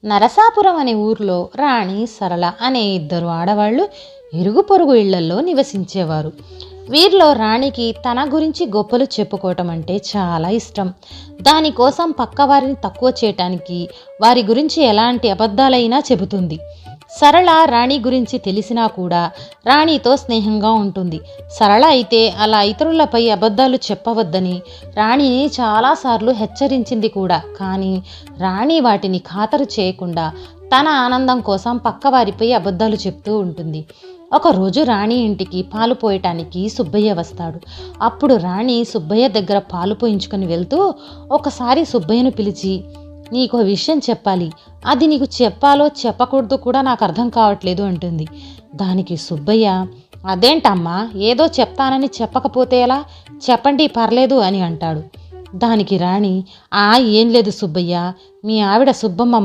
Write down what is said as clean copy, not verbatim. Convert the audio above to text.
నరసాపురం అనే ఊర్లో రాణి సరళ అనే ఇద్దరు ఆడవాళ్లు ఇరుగు పొరుగు ఇళ్లల్లో నివసించేవారు. వీరిలో రాణికి తన గురించి గొప్పలు చెప్పుకోవటం అంటే చాలా ఇష్టం. దానికోసం పక్కవారిని తక్కువ చేయటానికి వారి గురించి ఎలాంటి అబద్ధాలైనా చెబుతుంది. సరళ రాణి గురించి తెలిసినా కూడా రాణితో స్నేహంగా ఉంటుంది. సరళ అయితే అలా ఇతరులపై అబద్ధాలు చెప్పవద్దని రాణిని చాలాసార్లు హెచ్చరించింది కూడా. కానీ రాణి వాటిని ఖాతరు చేయకుండా తన ఆనందం కోసం పక్కవారిపై అబద్ధాలు చెప్తూ ఉంటుంది. ఒకరోజు రాణి ఇంటికి పాలు పోయటానికి సుబ్బయ్య వస్తాడు. అప్పుడు రాణి సుబ్బయ్య దగ్గర పాలు పోయించుకొని వెళ్తూ ఒకసారి సుబ్బయ్యను పిలిచి, నీకో విషయం చెప్పాలి, అది నీకు చెప్పాలో చెప్పకూడదు కూడా నాకు అర్థం కావట్లేదు అంటుంది. దానికి సుబ్బయ్య, అదేంటమ్మా, ఏదో చెప్తానని చెప్పకపోతే ఎలా, చెప్పండి పర్లేదు అని అంటాడు. దానికి రాణి, ఏం లేదు సుబ్బయ్య, మీ ఆవిడ సుబ్బమ్మ